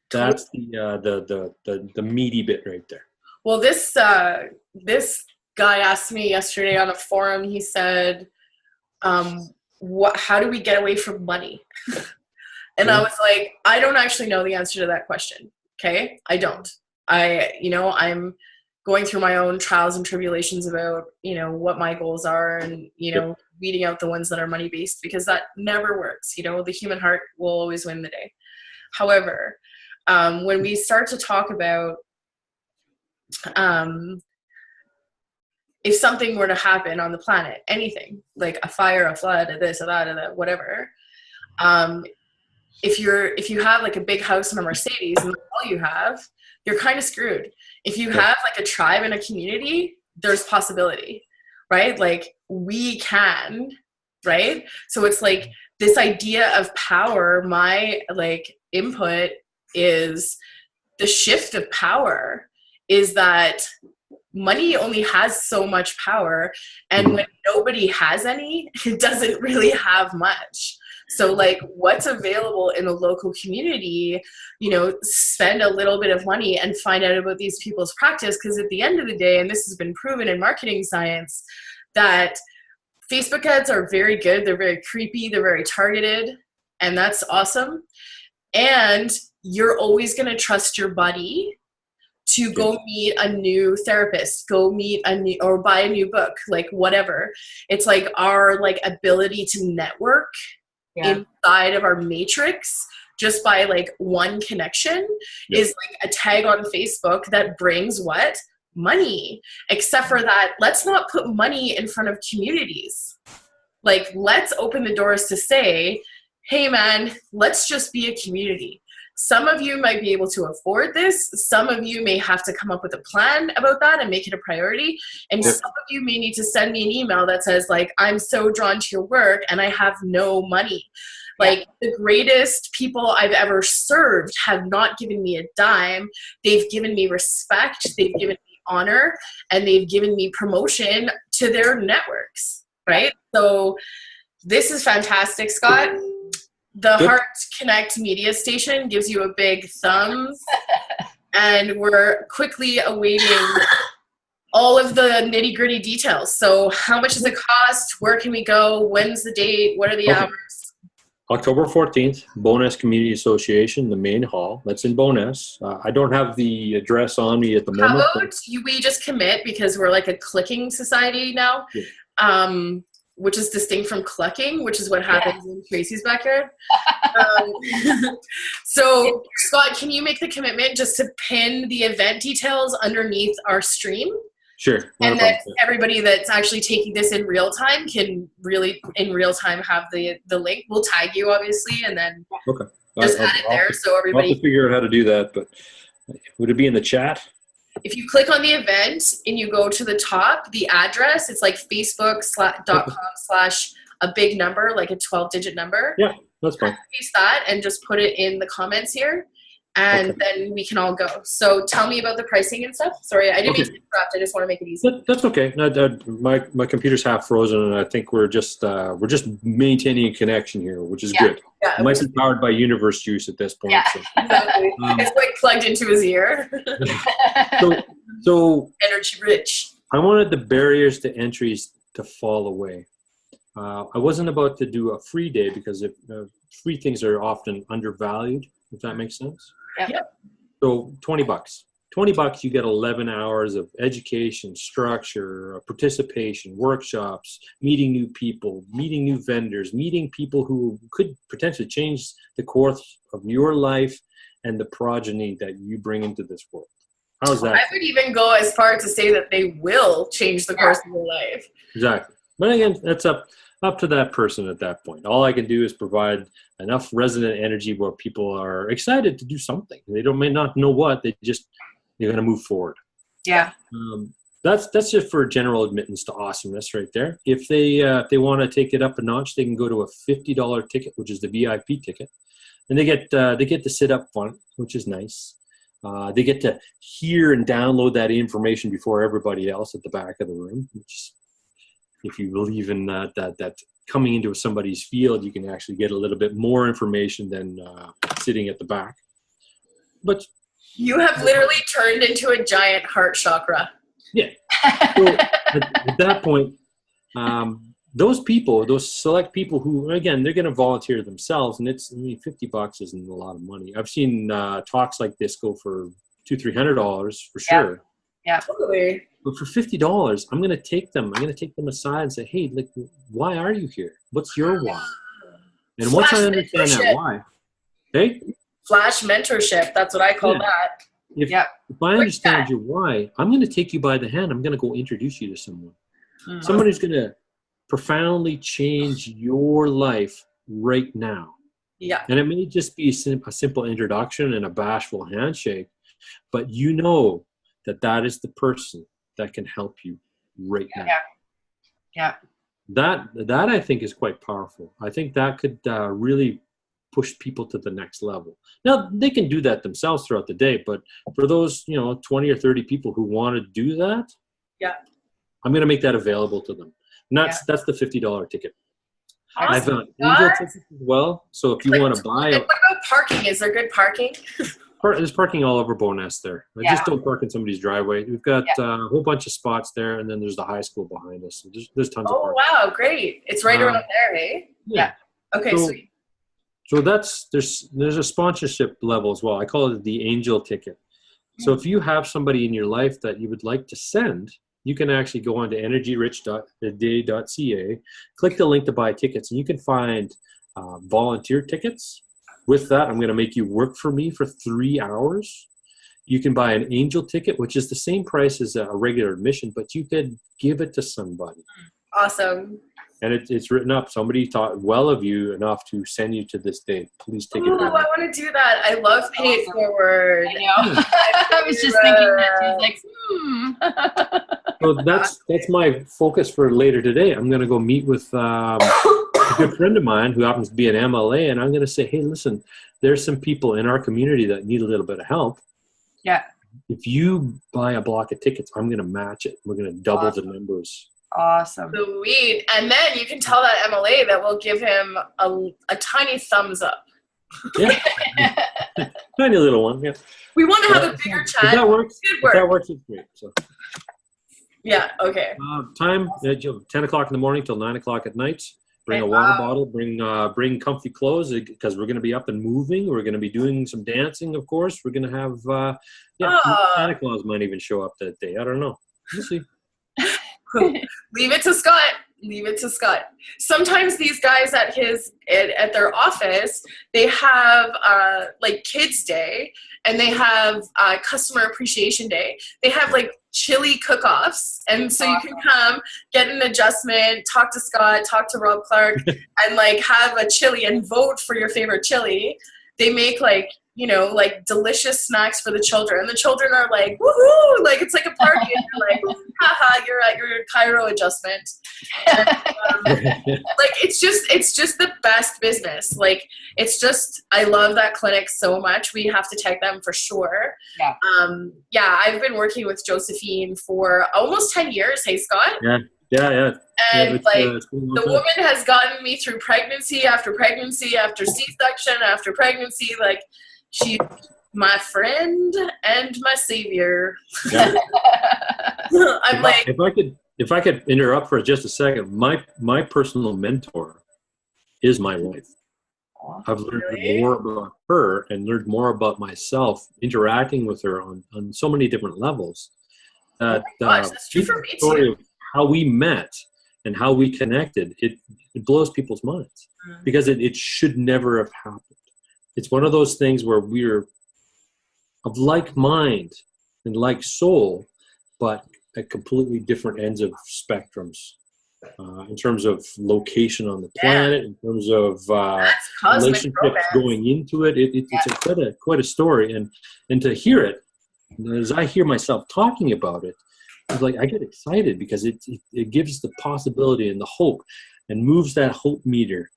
That's the meaty bit right there. Well, this guy asked me yesterday on a forum. He said, how do we get away from money? And I was like, I don't actually know the answer to that question. Okay. I don't. I'm going through my own trials and tribulations about, what my goals are, and, weeding out the ones that are money based, because that never works. The human heart will always win the day. However, when we start to talk about, if something were to happen on the planet, anything like a fire, a flood, a this, a that, a that, whatever, if you have like a big house and a Mercedes and that's all you have, you're kind of screwed. If you have like a tribe and a community, there's possibility, right? Like we can, right? So it's like this idea of power, my like input is the shift of power is that money only has so much power, and when nobody has any, it doesn't really have much. So like what's available in the local community, spend a little bit of money and find out about these people's practice. Because at the end of the day, and this has been proven in marketing science, that Facebook ads are very good. They're very creepy. They're very targeted. And that's awesome. And you're always going to trust your buddy to go meet a new therapist, go meet or buy a new book, like whatever. It's like our like ability to network inside of our matrix just by like one connection is like a tag on Facebook that brings what? Money. Except for that, let's not put money in front of communities. Like, let's open the doors to say, hey man, let's just be a community. Some of you might be able to afford this. Some of you may have to come up with a plan about that and make it a priority. And some of you may need to send me an email that says like, I'm so drawn to your work and I have no money. Like the greatest people I've ever served have not given me a dime. They've given me respect. They've given me honor, and they've given me promotion to their networks. Right. So this is fantastic, Scott. The Heart Connect media station gives you a big thumbs, and we're quickly awaiting all of the nitty gritty details. So how much does it cost? Where can we go? When's the date? What are the hours? October 14th, Bowness Community Association, the main hall. That's in Bowness. I don't have the address on me at the moment. How about we just commit, because we're like a clicking society now. Yeah. Which is distinct from clucking, which is what happens in Tracy's backyard. So, Scott, can you make the commitment just to pin the event details underneath our stream? Sure. And then everybody that's actually taking this in real time can really, in real time, have the link. We'll tag you, obviously, and then just add it there so everybody... I'll have to figure out how to do that, but would it be in the chat? If you click on the event and you go to the top, the address, it's like facebook.com/ a big number, like a 12-digit number. Yeah, that's fine. Paste that and just put it in the comments here, and then we can all go. So tell me about the pricing and stuff. Sorry, I didn't mean to interrupt. I just want to make it easy. That's okay. My computer's half frozen, and I think we're just maintaining a connection here, which is good. Yeah, it might be powered by universe juice at this point. Yeah, so. Exactly. It's like plugged into his ear. so energy rich. I wanted the barriers to entries to fall away. I wasn't about to do a free day because free things are often undervalued, if that makes sense. Yep. So $20. $20, you get 11 hours of education, structure, participation, workshops, meeting new people, meeting new vendors, meeting people who could potentially change the course of your life and the progeny that you bring into this world. How's that? I would even go as far to say that they will change the course of your life. Exactly. But again, that's up to that person at that point. All I can do is provide enough resonant energy where people are excited to do something. They may not know what, they're going to move forward. Yeah. That's just for general admittance to awesomeness right there. If they want to take it up a notch, they can go to a $50 ticket, which is the VIP ticket, and they get to sit up front, which is nice. They get to hear and download that information before everybody else at the back of the room. Which, if you believe in that coming into somebody's field, you can actually get a little bit more information than sitting at the back. But you have literally turned into a giant heart chakra. Yeah. So at that point, those select people who, again, they're going to volunteer themselves, and $50 isn't a lot of money. I've seen talks like this go for $200-300 for sure. Yeah. Totally. But for $50, I'm going to take them aside and say, hey, like, why are you here? What's your why? And once I understand that why, hey? Flash mentorship. That's what I call that. If I understand your why, I'm going to take you by the hand. I'm going to go introduce you to someone. Mm-hmm. Someone who's going to profoundly change your life right now. Yeah. And it may just be a simple introduction and a bashful handshake, but you know that is the person that can help you right now. Yeah. That I think is quite powerful. I think that could really push people to the next level. Now, they can do that themselves throughout the day, but for those, 20 or 30 people who want to do that, I'm going to make that available to them. And that's the $50 ticket. Awesome. I've got angel tickets as well, so if you want to buy it. What about parking? Is there good parking? There's parking all over Bowness there. Just don't park in somebody's driveway. We've got a whole bunch of spots there, and then there's the high school behind us. So there's tons of parking. Oh, wow, great. It's right around there, hey? Yeah. Okay, sweet. So there's a sponsorship level as well. I call it the angel ticket. So if you have somebody in your life that you would like to send, you can actually go on to energyrich.day.ca, click the link to buy tickets, and you can find volunteer tickets. With that, I'm going to make you work for me for 3 hours. You can buy an angel ticket, which is the same price as a regular admission, but you could give it to somebody. Awesome. And it's written up. Somebody thought well of you enough to send you to this date. Please take it. Ooh, I want to do that. I love pay it forward. I know. I was just thinking that too. Like, So that's my focus for later today. I'm going to go meet with a good friend of mine who happens to be an MLA, and I'm going to say, hey, listen, there's some people in our community that need a little bit of help. Yeah. If you buy a block of tickets, I'm going to match it. We're going to double the numbers. Awesome. Sweet. And then you can tell that MLA that we'll give him a tiny thumbs up. Yeah. Tiny little one. Yeah. We want to have a bigger chat. If that works, it's great. So. Yeah, okay. Time, 10 o'clock in the morning till 9 o'clock at night. Bring a water bottle, bring comfy clothes because we're going to be up and moving. We're going to be doing some dancing, of course. We're going to have, Santa Claus might even show up that day. I don't know. We'll see. Leave it to Scott. Leave it to Scott. Sometimes these guys at their office, they have like Kids Day, and they have Customer Appreciation Day. They have like chili cook-offs, and so you can come get an adjustment, talk to Scott, talk to Rob Clark, and like have a chili and vote for your favorite chili. They make like, you know, like delicious snacks for the children. And the children are like, woohoo! Like it's like a party, and you're like, haha, you're at your Cairo adjustment. And, like it's just the best business. Like it's just, I love that clinic so much. We have to tag them for sure. Yeah. I've been working with Josephine for almost 10 years. Hey, Scott. Yeah. And the woman has gotten me through pregnancy after C-section after pregnancy. Like she's my friend and my savior. Yeah. If I could interrupt for just a second, my personal mentor is my wife. I've learned more about her and learned more about myself interacting with her on so many different levels. That's true for me too. Of how we met and how we connected, it blows people's minds because it should never have happened. It's one of those things where we're of like mind and like soul, but at completely different ends of spectrums. In terms of location on the planet, in terms of relationships going into it, it's quite a story. And to hear it, as I hear myself talking about it, it's like I get excited because it gives the possibility and the hope and moves that hope meter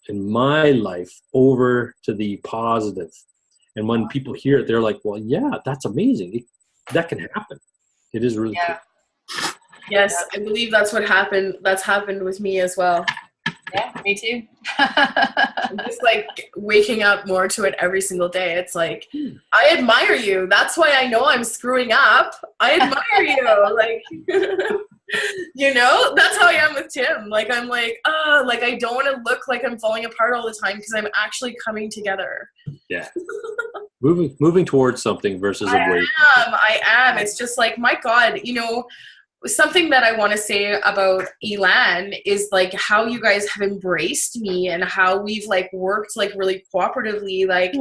in my life over to the positive. And when people hear it, they're like, well, yeah, that's amazing. That can happen. It is really cool. Yes, I believe that's what happened. That's happened with me as well. Yeah, me too. I'm just like waking up more to it every single day. It's like, I admire you. That's why I know I'm screwing up. I admire you. Like, you know, that's how I am with Tim. Like, I'm like, like I don't want to look like I'm falling apart all the time because I'm actually coming together. Yeah. Moving towards something versus away. I am. It's just like, my God, you know, something that I want to say about Elan is like how you guys have embraced me and how we've like worked like really cooperatively, like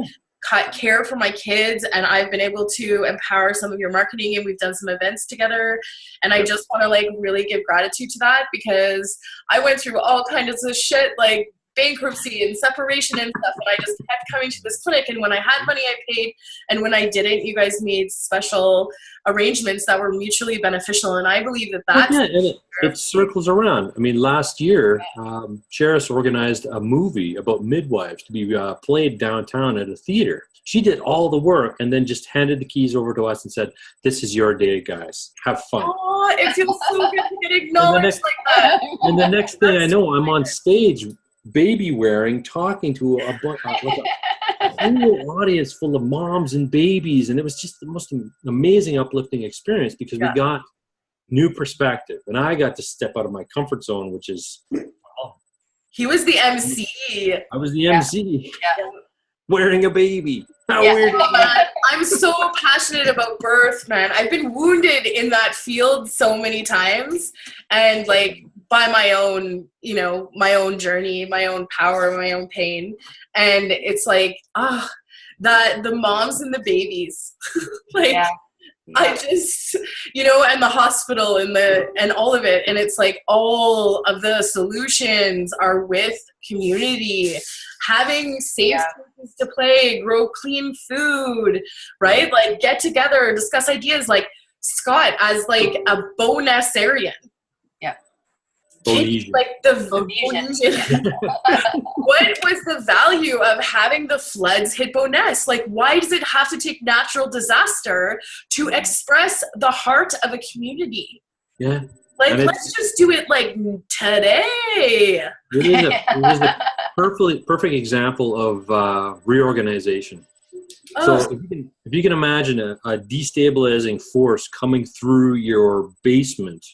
care for my kids, and I've been able to empower some of your marketing, and we've done some events together. And I just want to like really give gratitude to that because I went through all kinds of shit, like bankruptcy and separation and stuff, and I just kept coming to this clinic, and when I had money I paid, and when I didn't, you guys made special arrangements that were mutually beneficial, and I believe that's and it circles around. I mean, last year Cheris organized a movie about midwives to be played downtown at a theater. She did all the work and then just handed the keys over to us and said, this is your day, guys, have fun. Oh, it feels so good to get acknowledged like that. And the next thing I know, I'm on stage baby wearing, talking to a whole audience full of moms and babies, and it was just the most amazing, uplifting experience because we got new perspective, and I got to step out of my comfort zone, which is he was the MC. I was the MC wearing a baby. How weird is that? I'm so passionate about birth, man. I've been wounded in that field so many times, and like by my own, you know, my own journey, my own power, my own pain. And it's like, that the moms and the babies, like, Yeah. I just, you know, and the hospital and all of it. And it's like all of the solutions are with community, having safe places to play, grow clean food, right? Like get together, discuss ideas, like Scott as like a Bonessarian. Bonesian. Like the Bonesian. What was the value of having the floods hit Boness? Like, why does it have to take natural disaster to express the heart of a community? Yeah. Like, let's just do it like today. It is a perfect example of reorganization. So if you can imagine a destabilizing force coming through your basement,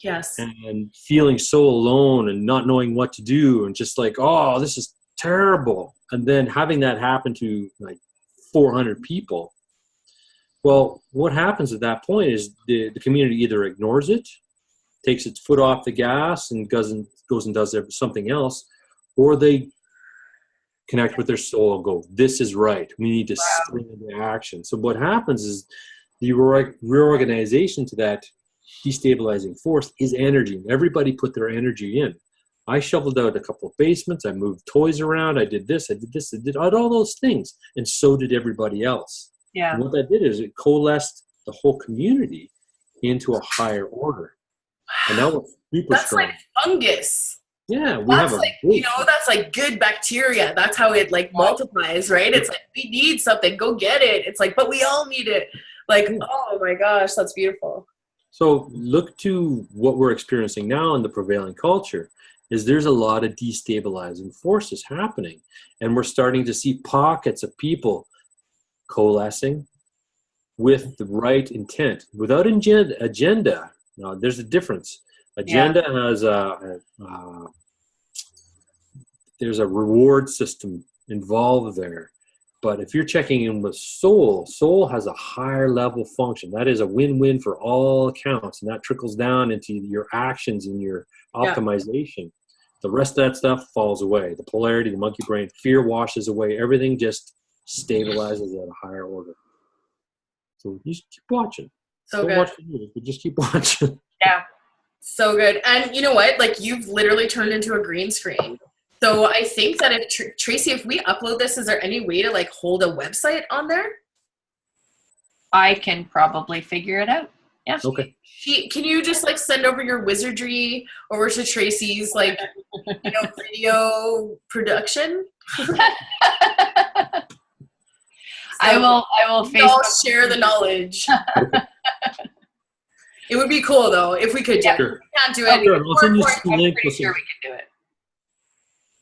yes, and feeling so alone and not knowing what to do and just like, oh, this is terrible. And then having that happen to like 400 people. Well, what happens at that point is the community either ignores it, takes its foot off the gas and goes and does something else, or they connect with their soul and go, this is right. We need to spring into action. So what happens is the reorganization to that destabilizing force is energy. Everybody put their energy in. I shoveled out a couple of basements. I moved toys around. I did this. I did all those things. And so did everybody else. Yeah. And what that did is it coalesced the whole community into a higher order. And that was super that's strong. Like fungus. Yeah, that's like, you know, that's like good bacteria. That's how it like multiplies, right? It's like, we need something, go get it. It's like, but we all need it. Like, oh my gosh, that's beautiful. So look to what we're experiencing now in the prevailing culture is there's a lot of destabilizing forces happening. And we're starting to see pockets of people coalescing with the right intent without agenda. Now, there's a difference. Agenda has there's a reward system involved there. But if you're checking in with soul has a higher level function. That is a win-win for all accounts. And that trickles down into your actions and your optimization. The rest of that stuff falls away. The polarity, the monkey brain, fear washes away. Everything just stabilizes at a higher order. So you just keep watching. So Don't good. watch the news, but just keep watching. Yeah. So good. And you know what? Like, you've literally turned into a green screen. So I think that if Tracy, if we upload this, is there any way to like hold a website on there? I can probably figure it out. Yeah. Okay. Can you just like send over your wizardry over to Tracy's like, you know, video production? I will Facebook. Share the knowledge. It would be cool though if we could. Sure. We can't do it. Sure. I'll send you some I'm links. pretty sure we can do it.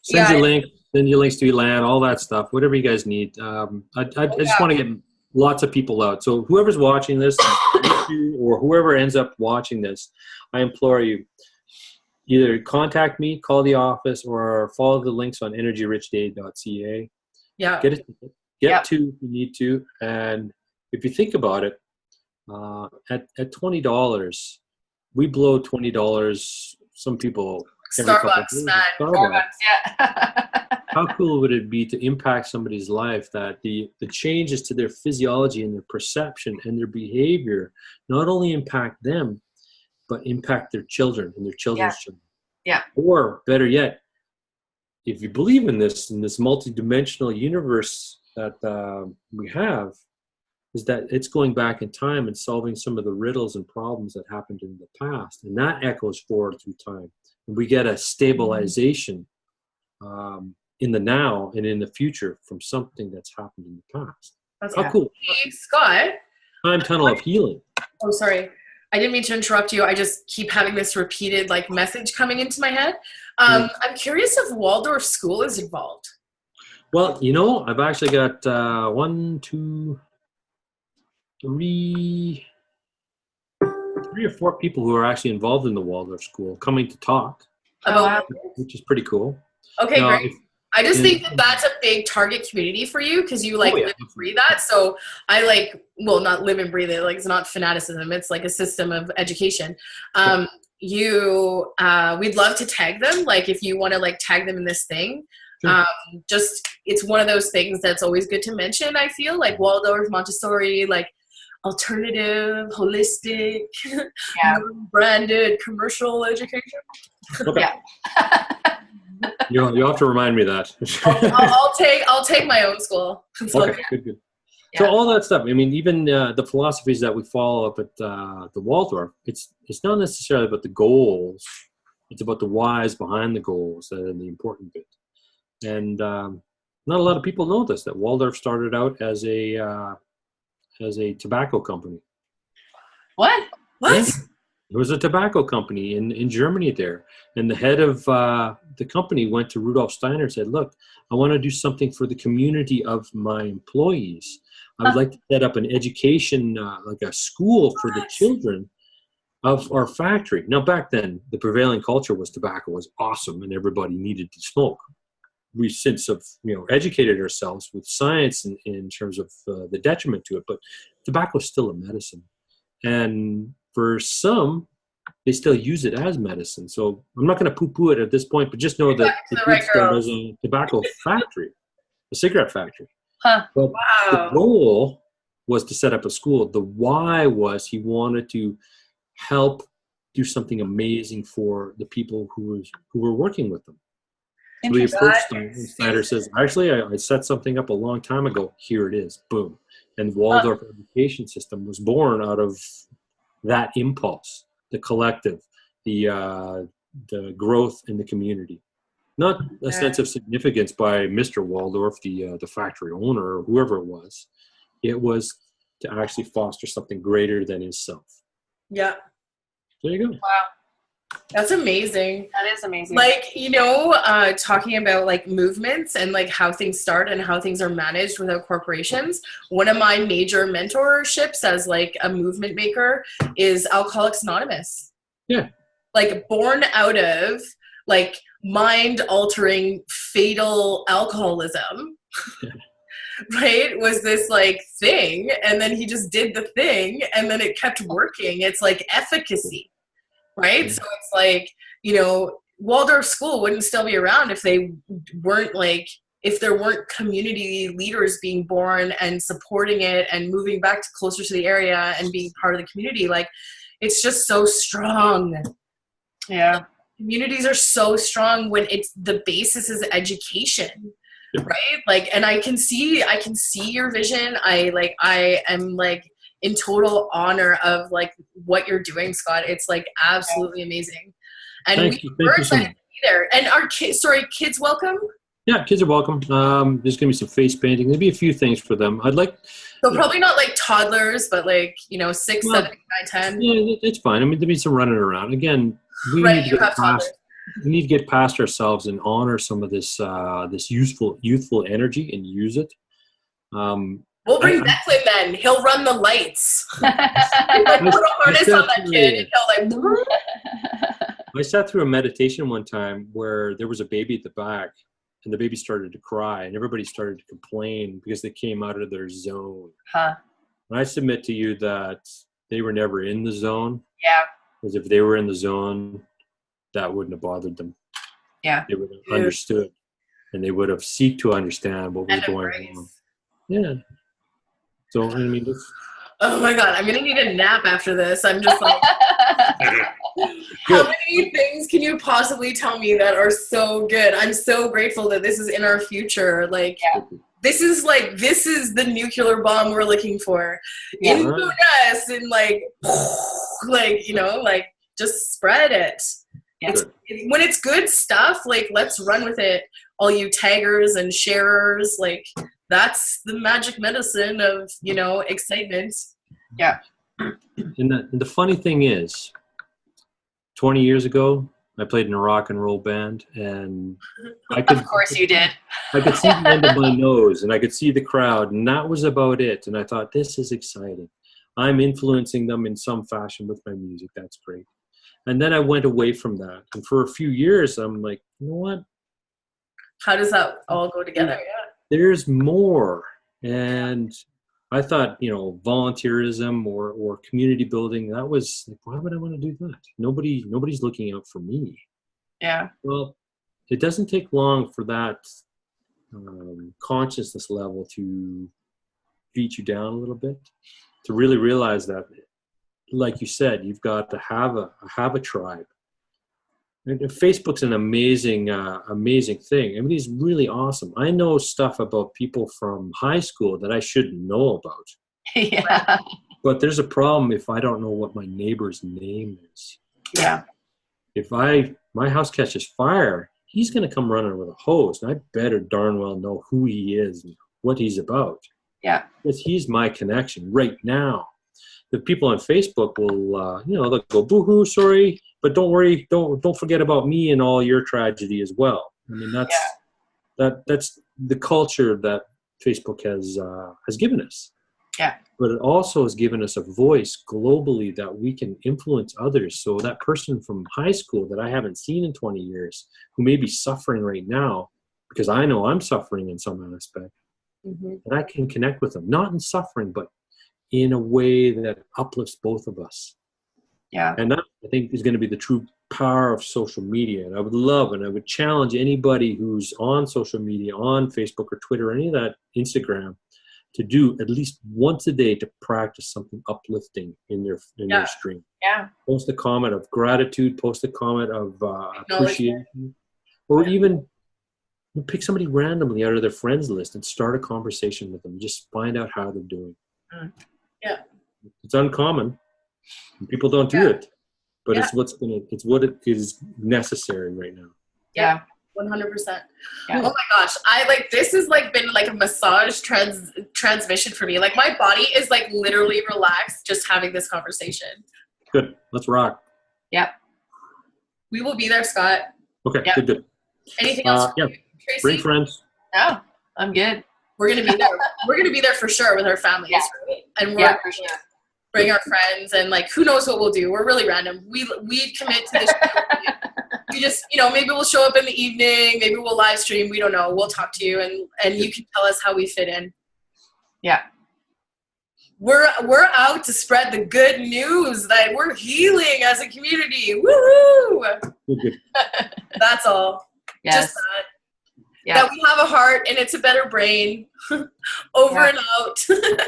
Send you links to Elan, all that stuff, whatever you guys need. I just want to get lots of people out. So whoever's watching this, or whoever ends up watching this, I implore you, either contact me, call the office, or follow the links on energyrichdade.ca. Yeah. Get to if you need to. And if you think about it, at $20, we blow $20. Some people Starbucks, man. Starbucks, yeah. How cool would it be to impact somebody's life that the changes to their physiology and their perception and their behavior not only impact them, but impact their children and their children's children. Yeah. Or better yet, if you believe in this multidimensional universe that we have, is that it's going back in time and solving some of the riddles and problems that happened in the past. And that echoes forward through time. And we get a stabilization in the now and in the future from something that's happened in the past. That's how cool. Hey, Scott. Time tunnel of healing. Oh, sorry. I didn't mean to interrupt you. I just keep having this repeated like message coming into my head. I'm curious if Waldorf School is involved. Well, you know, I've actually got 3 or 4 people who are actually involved in the Waldorf School coming to talk, which is pretty cool. Okay, great. I just think that that's a big target community for you because you like live and breathe that. So I not live and breathe it. Like, it's not fanaticism. It's like a system of education. we'd love to tag them. Like if you want to like tag them in this thing, Sure. just, it's one of those things that's always good to mention. I feel like Waldorf, Montessori, like alternative, holistic, branded commercial education. Okay. Yeah. You'll have to remind me of that. I'll take my own school. Okay, good. Yeah. So all that stuff, I mean, even the philosophies that we follow up at the Waldorf, it's not necessarily about the goals. It's about the whys behind the goals that are the important bit. And not a lot of people know this, that Waldorf started out as a tobacco company. What? Yeah. It was a tobacco company in Germany there. And the head of the company went to Rudolf Steiner and said, look, I want to do something for the community of my employees. I would like to set up an education, like a school for the children of our factory. Now, back then, the prevailing culture was tobacco was awesome and everybody needed to smoke. We since have educated ourselves with science in terms of the detriment to it, but tobacco is still a medicine. And for some, they still use it as medicine. So I'm not going to poo-poo it at this point, but just know that it did start as a tobacco factory, a cigarette factory. Huh. But the goal was to set up a school. The why was he wanted to help do something amazing for the people who were working with them. So he approached them, and Snyder says, actually, I set something up a long time ago. Here it is. Boom. And Waldorf education system was born out of that impulse, the collective, the growth in the community. Not a sense of significance by Mr. Waldorf, the factory owner, or whoever it was. It was to actually foster something greater than himself. Yeah. There you go. Wow. That's amazing. That is amazing. Like, talking about like movements and like how things start and how things are managed without corporations. One of my major mentorships as like a movement maker is Alcoholics Anonymous. Yeah. Like born out of like mind-altering fatal alcoholism. Right? Was this like thing, and then he just did the thing and then it kept working. It's like efficacy. Right? So it's like, Waldorf School wouldn't still be around if they weren't like, if there weren't community leaders being born and supporting it and moving back to closer to the area and being part of the community. Like, it's just so strong. Yeah. Communities are so strong when it's the basis is education. Right? Like, and I can see your vision. I am like in total honor of like what you're doing, Scott. It's like absolutely amazing. And Thank you so much. There. And our kids welcome? Yeah, kids are welcome. There's gonna be some face painting. There'll be a few things for them. I'd like probably not like toddlers, but like 6, 7, 8, 9, 10. Yeah, it's fine. I mean, there'll be some running around. Again, we need to get past ourselves and honor some of this this youthful energy and use it. We'll bring Declan then. He'll run the lights. Like, put a harness on that kid and he'll like... I sat through a meditation one time where there was a baby at the back and the baby started to cry and everybody started to complain because they came out of their zone. Huh. And I submit to you that they were never in the zone. Yeah. Because if they were in the zone, that wouldn't have bothered them. Yeah. They would have understood and they would have seeked to understand what was going on. Yeah. So, I mean, oh my God, I'm going to need a nap after this. I'm just like, how many things can you possibly tell me that are so good? I'm so grateful that this is in our future. Like, this is the nuclear bomb we're looking for. Yeah. Into us and just spread it. Yeah. When it's good stuff, like, let's run with it. All you taggers and sharers, like, that's the magic medicine of, excitement. Yeah. And the funny thing is, 20 years ago, I played in a rock and roll band, and of course you did. I could see the end of my nose, and I could see the crowd, and that was about it. And I thought, this is exciting. I'm influencing them in some fashion with my music. That's great. And then I went away from that. And for a few years, I'm like, you know what? How does that all go together? Yeah. There's more. And I thought, volunteerism or community building, that was like, why would I want to do that? Nobody's looking out for me. Yeah. Well, it doesn't take long for that consciousness level to beat you down a little bit, to really realize that, like you said, you've got to have a tribe. And Facebook's an amazing thing. I mean, it's really awesome. I know stuff about people from high school that I shouldn't know about. Yeah. But there's a problem if I don't know what my neighbor's name is. Yeah. If my house catches fire, he's going to come running with a hose, and I better darn well know who he is and what he's about. Yeah. Because he's my connection right now. The people on Facebook will, they'll go, boo-hoo, sorry, but don't worry, don't forget about me and all your tragedy as well. I mean, that's the culture that Facebook has given us. Yeah. But it also has given us a voice globally that we can influence others. So that person from high school that I haven't seen in 20 years, who may be suffering right now, because I know I'm suffering in some aspect, and I can connect with them, not in suffering, but in a way that uplifts both of us. Yeah. And that, I think, is going to be the true power of social media. And I would love, and I would challenge anybody who's on social media, on Facebook or Twitter, or any of that, Instagram, to do at least once a day to practice something uplifting in their stream. Yeah. Post a comment of gratitude, post a comment of appreciation, or even pick somebody randomly out of their friends list and start a conversation with them. Just find out how they're doing. Yeah. It's uncommon. People don't do it, but it's what it is necessary right now. Yeah. 100%. Yeah. Oh my gosh. This has been like a massage transmission for me. Like my body is like literally relaxed just having this conversation. Good. Let's rock. Yep. We will be there, Scott. Okay. Yep. Good. Anything else? Yeah. Tracy? Bring friends. No, I'm good. We're going to be there. We're going to be there for sure with our families. Yeah. Right? And we're For sure. bring our friends and who knows what we'll do. We're really random. We commit to this. We just, maybe we'll show up in the evening. Maybe we'll live stream. We don't know. We'll talk to you and you can tell us how we fit in. Yeah. We're out to spread the good news that we're healing as a community. Woohoo! Good. That's all. Yes. Just that. Yeah. That we have a heart and it's a better brain. Over and out. Good.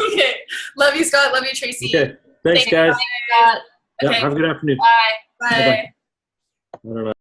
Okay. Love you, Scott. Love you, Tracy. Okay. Thanks, guys. You, Yeah, have a good afternoon. Bye. Bye. I don't know.